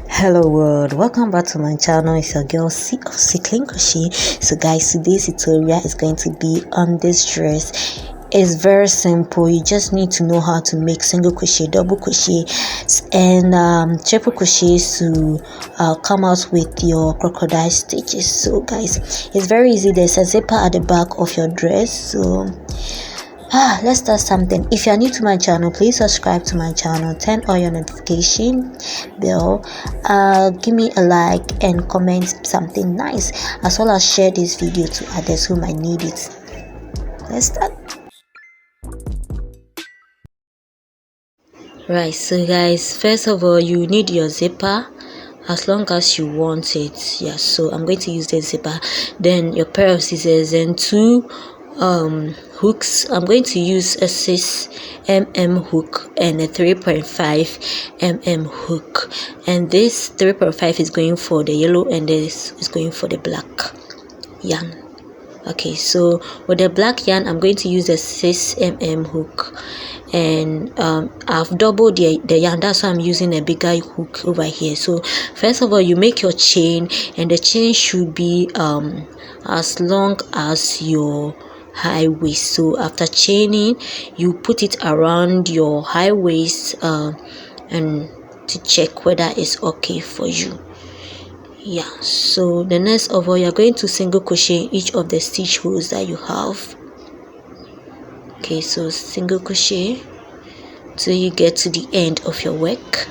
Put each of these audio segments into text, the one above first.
Hello world, welcome back to my channel. It's your girl C of Cycling Crochet. So guys, today's tutorial is going to be on this dress. It's very simple. You just need to know how to make single crochet, double crochet, and triple crochets to come out with your crocodile stitches. So guys, it's very easy. There's a zipper at the back of your dress. So let's start something. If you are new to my channel, please subscribe to my channel, turn on your notification bell, give me a like and comment something nice, as well as share this video to others who might need it. Let's start. Right, so guys, first of all, you need your zipper as long as you want it. Yeah, so I'm going to use the zipper, then your pair of scissors and two hooks. I'm going to use a 6mm hook and a 3.5mm hook, and this 3.5 is going for the yellow and this is going for the black yarn. Okay, so with the black yarn, I'm going to use a 6mm hook, and I've doubled the yarn. That's why I'm using a bigger hook over here. So first of all, you make your chain, and the chain should be as long as your high waist. So after chaining, you put it around your high waist and to check whether it's okay for you. Yeah, so the next of all, you're going to single crochet each of the stitch holes that you have. Okay, so single crochet till you get to the end of your work.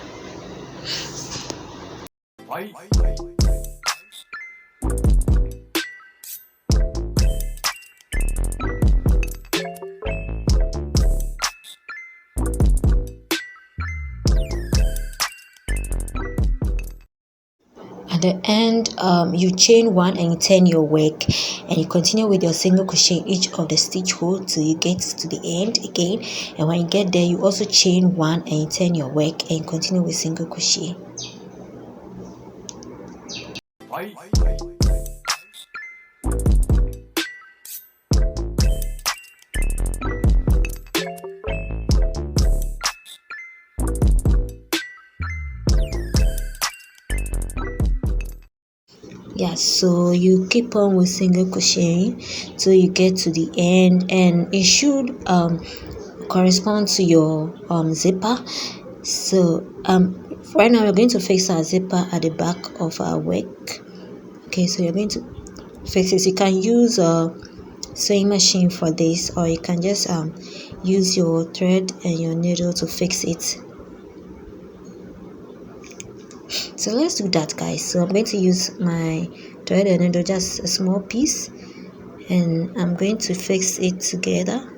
At the end, you chain one and you turn your work, and you continue with your single crochet in each of the stitch hole till you get to the end again. And when you get there, you also chain one and you turn your work and you continue with single crochet. Yeah, so you keep on with single crocheting till you get to the end, and it should correspond to your zipper. So right now we're going to fix our zipper at the back of our work. Okay, so you're going to fix it. You can use a sewing machine for this, or you can just use your thread and your needle to fix it. So let's do that, guys. So I'm going to use my thread and needle, just a small piece, and I'm going to fix it together.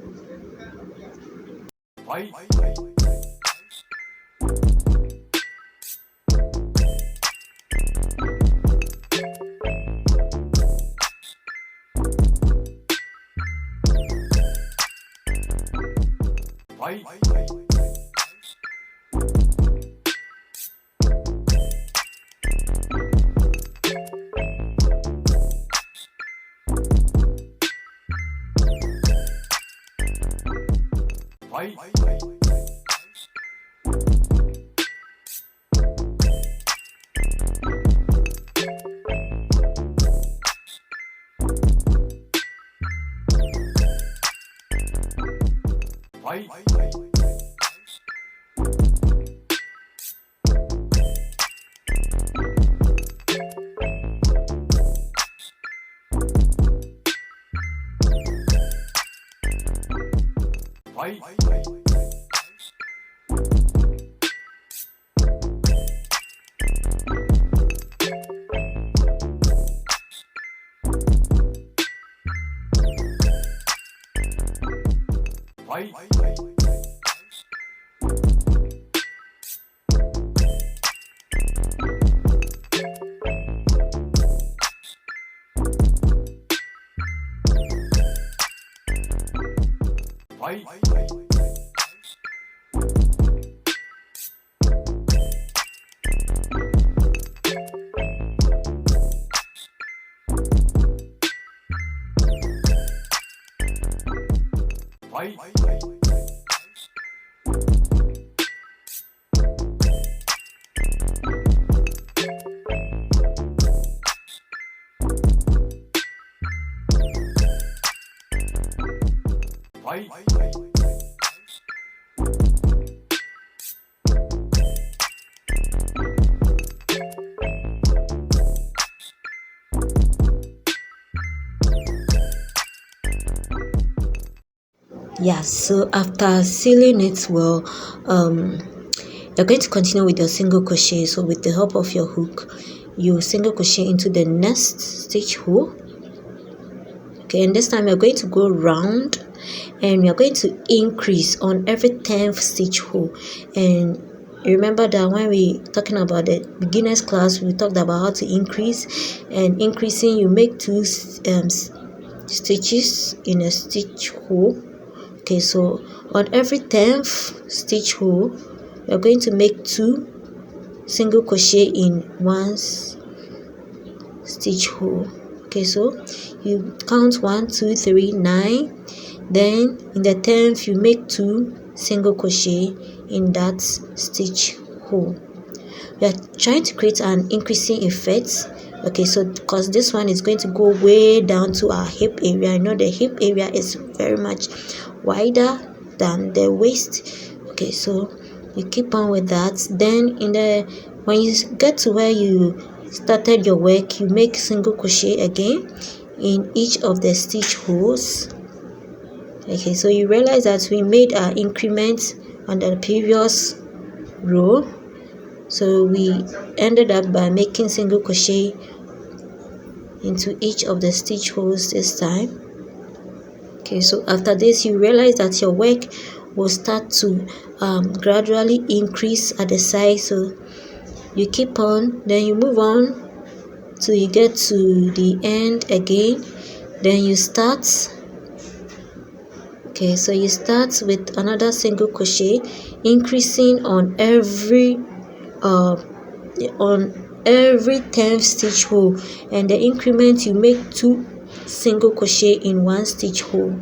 Yeah, so after sealing it well, you're going to continue with your single crochet. So with the help of your hook, you single crochet into the next stitch hole. Okay, and this time you're going to go round and we are going to increase on every 10th stitch hole. And remember that when we talking about the beginners class, we talked about how to increase, and increasing, you make two stitches in a stitch hole. Okay, so on every 10th stitch hole you're going to make 2 single crochet in one stitch hole. Okay, so you count 1 2 3 9, then in the 10th you make 2 single crochet in that stitch hole. We are trying to create an increasing effect. Okay, so because this one is going to go way down to our hip area. I know the hip area is very much wider than the waist. Okay, so you keep on with that. Then when you get to where you started your work, you make single crochet again in each of the stitch holes. Okay, so you realize that we made our increment on the previous row, so we ended up by making single crochet into each of the stitch holes this time. Okay, so after this you realize that your work will start to gradually increase at the side, so you keep on, then you move on till you get to the end again, then you start. Okay, so you start with another single crochet, increasing on every 10th stitch hole, and the increment you make 2 single crochet in one stitch hole.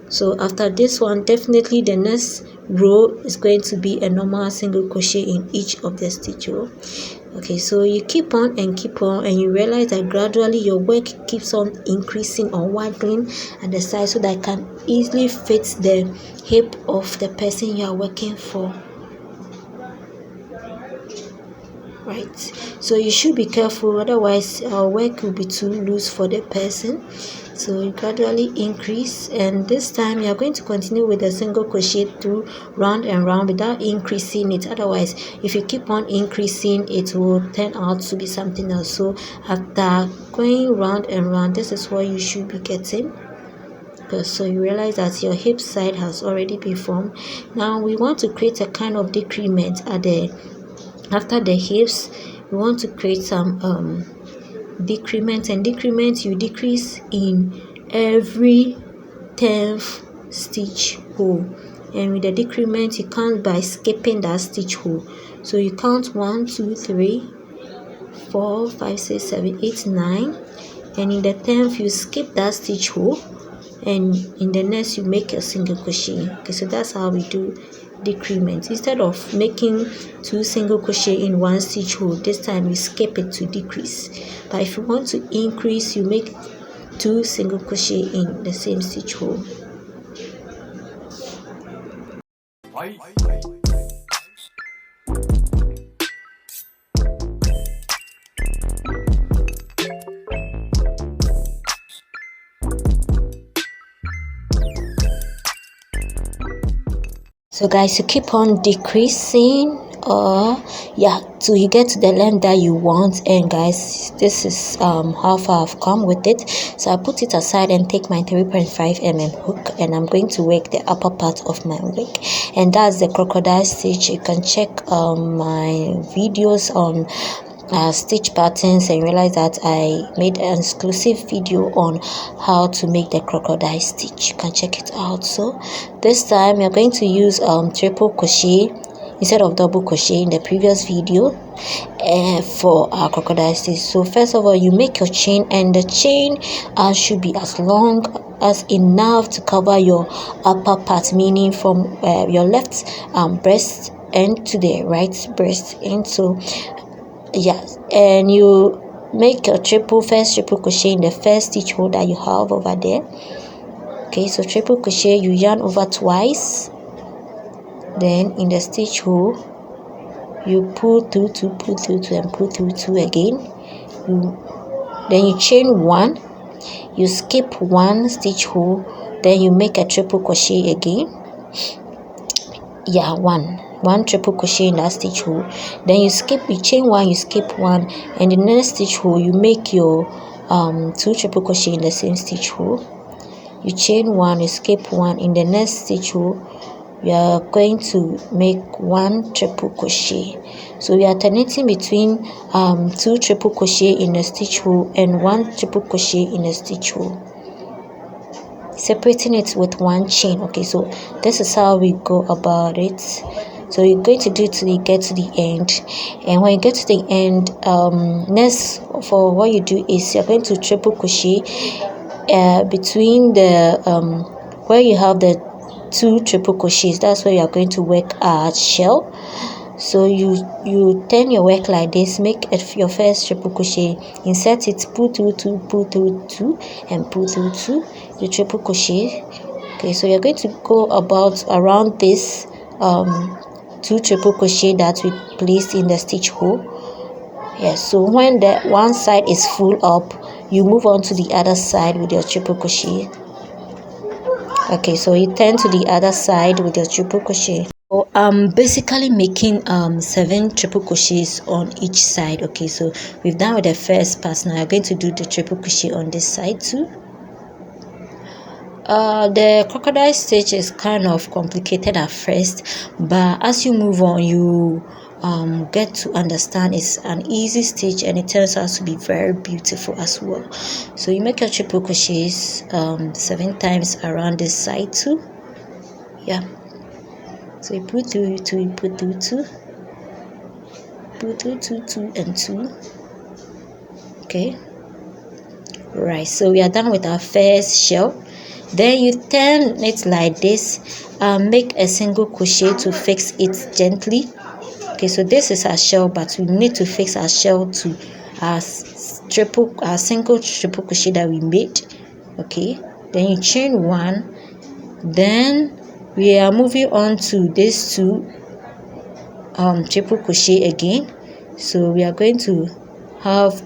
So after this one, definitely the next row is going to be a normal single crochet in each of the stitch hole. Okay, so you keep on and keep on, and you realize that gradually your work keeps on increasing or widening at the side, so that it can easily fit the hip of the person you are working for. Right, so you should be careful, otherwise our work will be too loose for the person. So you gradually increase, and this time you are going to continue with a single crochet through round and round without increasing it. Otherwise, if you keep on increasing, it will turn out to be something else. So after going round and round, this is what you should be getting. So you realize that your hip side has already been formed. Now we want to create a kind of decrement after the hips. We want to create some decrement, and decrement you decrease in every 10th stitch hole, and with the decrement you count by skipping that stitch hole. So you count 1 2 3 4 5 6 7 8 9, and in the 10th you skip that stitch hole, and in the next you make a single crochet. Okay, so that's how we do decrement. Instead of making 2 single crochet in one stitch hole, this time you skip it to decrease. But if you want to increase, you make 2 single crochet in the same stitch hole. So guys, you keep on decreasing till you get to the length that you want. And guys, this is how far I've come with it. So I put it aside and take my 3.5 mm hook, and I'm going to work the upper part of my wig, and that's the crocodile stitch. You can check my videos on stitch patterns and realize that I made an exclusive video on how to make the crocodile stitch. You can check it out. So this time you're going to use triple crochet instead of double crochet in the previous video for our crocodile stitch. So first of all, you make your chain, and the chain should be as long as enough to cover your upper part, meaning from your left breast end to the right breast end. So yes, and you make your first triple crochet in the first stitch hole that you have over there. Okay, so triple crochet, you yarn over twice, then in the stitch hole you pull through 2, pull through 2, and pull through 2 again. Then you chain 1, you skip 1 stitch hole, then you make a triple crochet again. Yeah, one triple crochet in that stitch hole, then you chain 1, you skip 1, and in the next stitch hole you make your 2 triple crochet in the same stitch hole. You chain 1, you skip 1, in the next stitch hole you are going to make 1 triple crochet. So we are alternating between 2 triple crochet in a stitch hole and 1 triple crochet in a stitch hole, separating it with 1 chain. Okay, so this is how we go about it. So you're going to do it till you get to the end, and when you get to the end, next for what you do is you're going to triple crochet between the where you have the 2 triple crochets. That's where you are going to work a shell. So you turn your work like this, make your first triple crochet, insert it, pull through 2, pull through 2, and pull through 2, the triple crochet. Okay, so you're going to go about around this 2 triple crochet that we placed in the stitch hole. Yes, so when the one side is full up, you move on to the other side with your triple crochet. Okay, so you turn to the other side with your triple crochet. So I'm basically making 7 triple crochets on each side. Okay, so we've done with the first pass. Now I'm going to do the triple crochet on this side too. The crocodile stitch is kind of complicated at first, but as you move on you get to understand it's an easy stitch, and it turns out to be very beautiful as well. So you make your triple crochets 7 times around this side too. Yeah, so you put through 2, you put through 2, put through 2, 2, and 2. Okay, right, so we are done with our first shell. Then you turn it like this, make a single crochet to fix it gently. Okay, so this is our shell, but we need to fix our shell to our single triple crochet that we made. Okay, then you chain 1, then we are moving on to these 2 triple crochet again. So we are going to have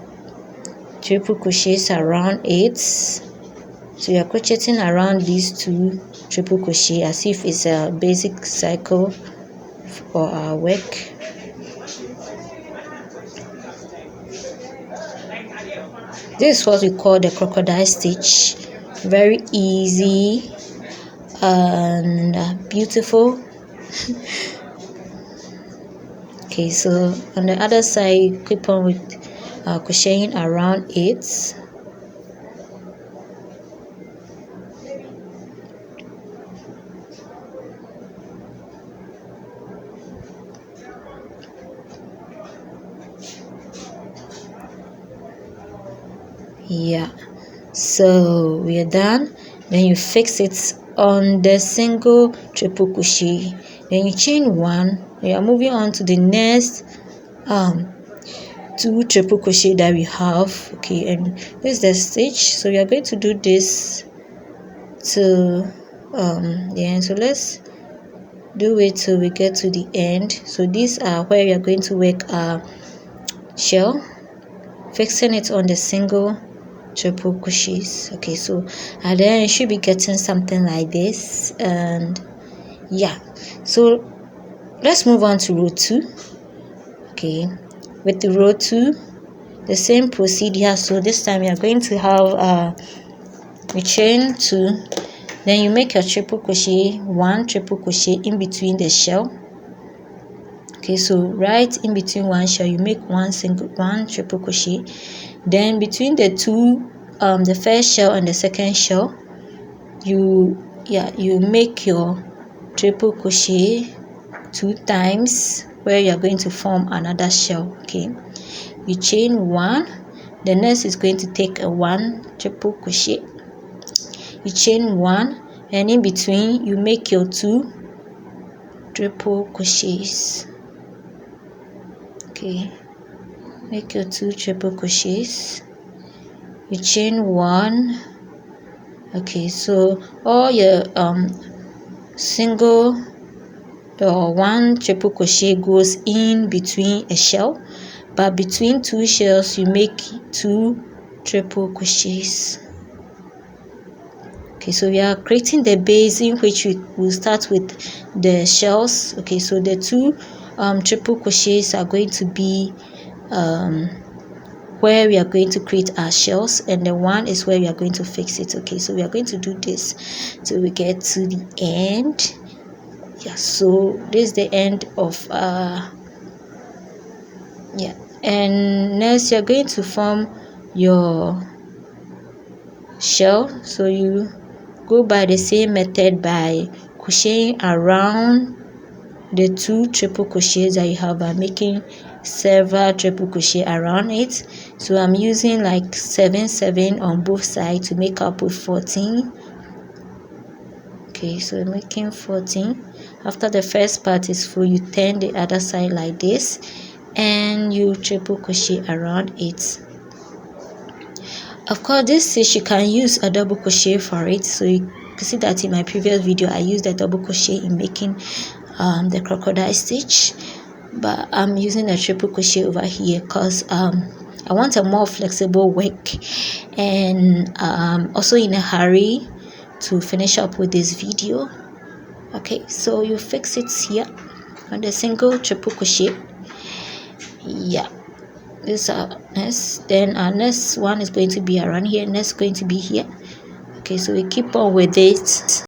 triple crochets around it. So you are crocheting around these 2 triple crochet as if it's a basic cycle for our work. This is what we call the crocodile stitch. Very easy and beautiful. Okay, so on the other side, keep on with crocheting around it. Yeah, so we are done. Then you fix it on the single triple crochet, then you chain 1. We are moving on to the next 2 triple crochet that we have. Okay, and this is the stitch, so we are going to do this to the end. So let's do it till we get to the end. So these are where we are going to work our shell, fixing it on the single triple crochets. Okay, so and then you should be getting something like this. And yeah, so let's move on to row 2. Okay, with the row 2, the same procedure. So this time you are going to have you chain 2, then you make your triple crochet, 1 triple crochet in between the shell. Okay, so right in between one shell you make 1 triple crochet. Then between the 2 the first shell and the second shell, you make your triple crochet 2 times where you are going to form another shell. Okay, you chain 1, the next is going to take a 1 triple crochet, you chain 1, and in between you make your 2 triple crochets. Okay, make your 2 triple crochets, you chain 1. Okay, so all your single or 1 triple crochet goes in between a shell, but between 2 shells you make 2 triple crochets. Okay, so we are creating the base in which we will start with the shells. Okay, so the 2 triple crochets are going to be where we are going to create our shells, and the 1 is where we are going to fix it. Okay, so we are going to do this till we get to the end. Yeah, so this is the end of and next you're going to form your shell. So you go by the same method by crocheting around the 2 triple crochets that you have by making several triple crochet around it. So I'm using like 7 on both sides to make up with 14. Okay, so making 14. After the first part is full, you turn the other side like this and you triple crochet around it. Of course, this stitch you can use a double crochet for it. So you can see that in my previous video I used a double crochet in making the crocodile stitch, but I'm using a triple crochet over here because I want a more flexible work, and also in a hurry to finish up with this video. Okay, so you fix it here on the single triple crochet. Yeah, this is our next. Then our next one is going to be around here, next going to be here. Okay, so we keep on with it.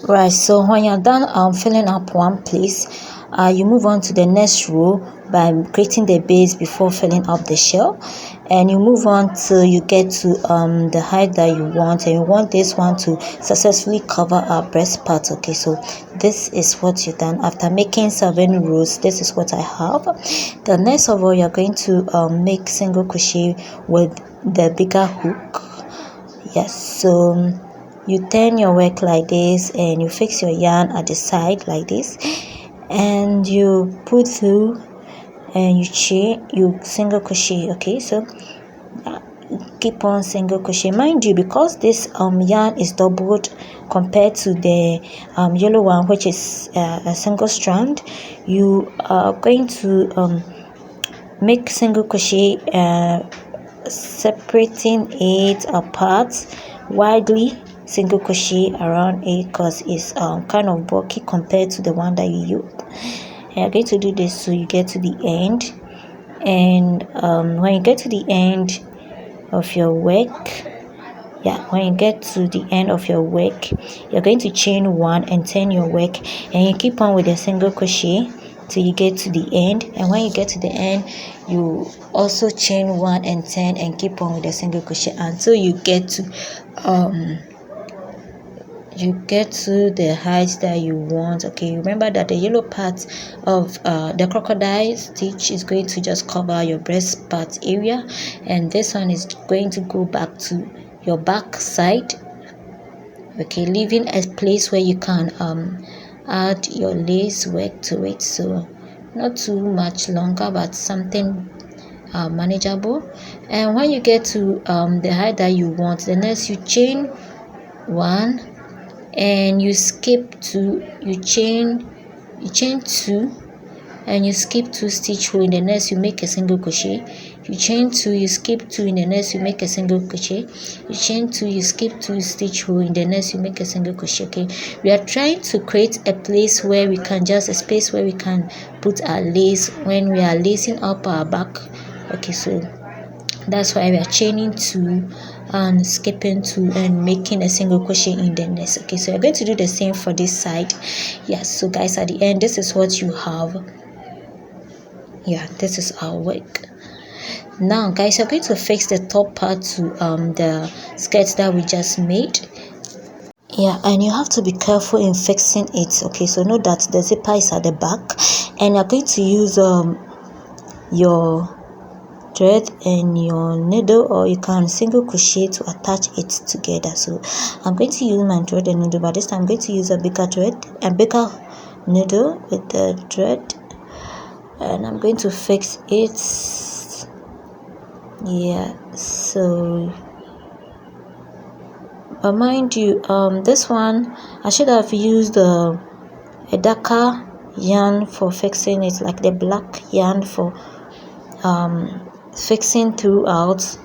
Right, so when you're done filling up one place, you move on to the next row by creating the base before filling up the shell, and you move on till you get to the height that you want, and you want this one to successfully cover our breast part. Okay, so this is what you've done after making 7 rows. This is what I have. The next of all, you're going to make single crochet with the bigger hook. Yes, so you turn your work like this and you fix your yarn at the side like this, and you put through and you chain, you single crochet. Okay, so keep on single crochet. Mind you, because this yarn is doubled compared to the yellow one, which is a single strand, you are going to make single crochet separating it apart widely, single crochet around it, because it's kind of bulky compared to the one that you used. And you're going to do this so you get to the end, and when you get to the end of your work, when you get to the end of your work, you're going to chain 1 and turn your work, and you keep on with a single crochet till you get to the end. And when you get to the end, you also chain 1 and turn and keep on with a single crochet until you get to the height that you want. Okay, remember that the yellow part of the crocodile stitch is going to just cover your breast part area, and this one is going to go back to your back side. Okay, leaving a place where you can add your lace work to it, so not too much longer, but something manageable. And when you get to the height that you want, the next you chain 1 and you skip 2, you chain 2 and you skip 2 stitch hole. In the next you make a single crochet, you chain 2, you skip 2, in the next you make a single crochet, you chain 2, you skip 2 stitch hole, in the next you make a single crochet. Okay, we are trying to create a place where we can a space where we can put our lace when we are lacing up our back. Okay, so that's why we are chaining 2 and skipping 2 and making a single crochet in the next. Okay, so you're going to do the same for this side. Yes, so guys, at the end this is what you have. Yeah, this is our work. Now guys, you're going to fix the top part to the skirts that we just made. Yeah, and you have to be careful in fixing it. Okay, so know that the zipper is at the back and you're going to use your thread and your needle, or you can single crochet to attach it together. So I'm going to use my thread and needle, but this time I'm going to use a bigger thread and bigger needle with the thread, and I'm going to fix it. Yeah, so but mind you, this one I should have used a darker yarn for fixing it, like the black yarn for fixing throughout.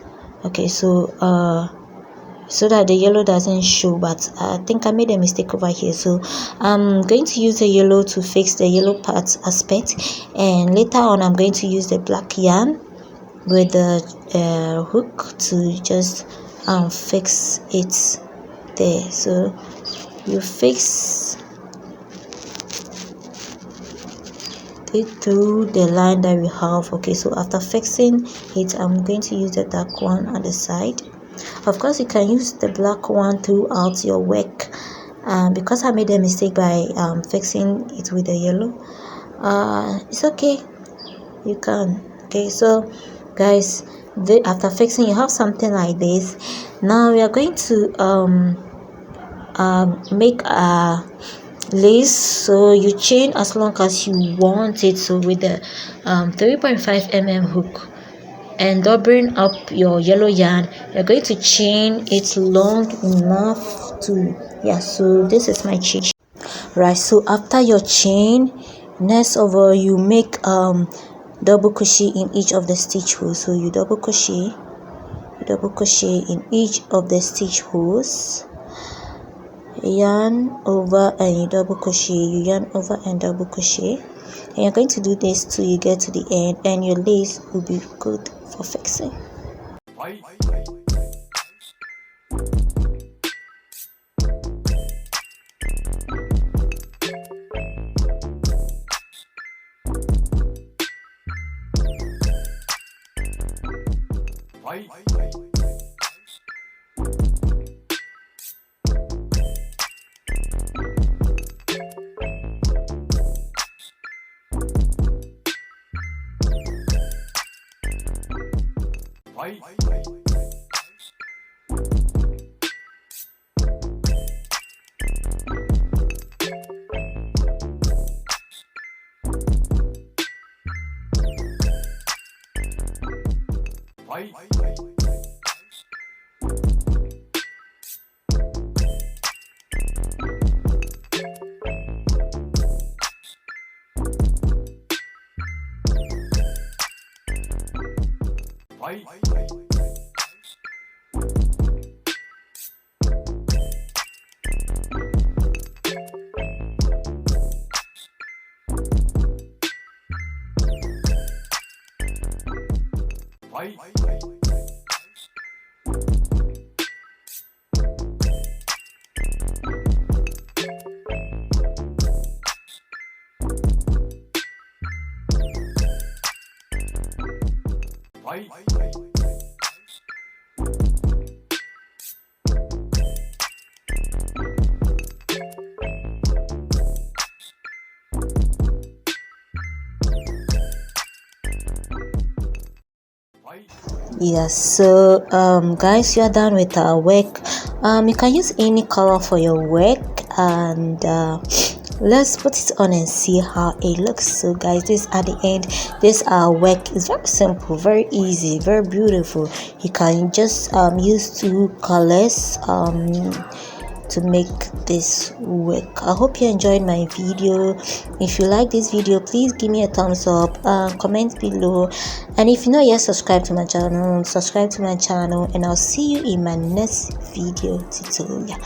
Okay, so so that the yellow doesn't show, but I think I made a mistake over here, so I'm going to use the yellow to fix the yellow part aspect, and later on I'm going to use the black yarn with the hook to just fix it there. So you fix it through the line that we have. Okay, so after fixing it, I'm going to use the dark one at the side. Of course, you can use the black one throughout your work, because I made a mistake by fixing it with the yellow. It's okay, you can. Okay, so guys, after fixing, you have something like this. Now we are going to make a lace. So you chain as long as you want it. So with the 3.5 mm hook and doubling up your yellow yarn, you're going to chain it long enough to, yeah, so this is my chain. Right, so after your chain, next over you make double crochet in each of the stitch holes. So you double crochet in each of the stitch holes, yarn over and you double crochet, you yarn over and double crochet, and you're going to do this till you get to the end, and your lace will be good for fixing. Yes, so guys, you are done with our work. You can use any color for your work, and let's put it on and see how it looks. So guys, this at the end, this work is very simple, very easy, very beautiful. You can just use two colors to make this work. I hope you enjoyed my video. If you like this video, please give me a thumbs up, comment below, and if you're not yet subscribed to my channel, subscribe to my channel, and I'll see you in my next video tutorial.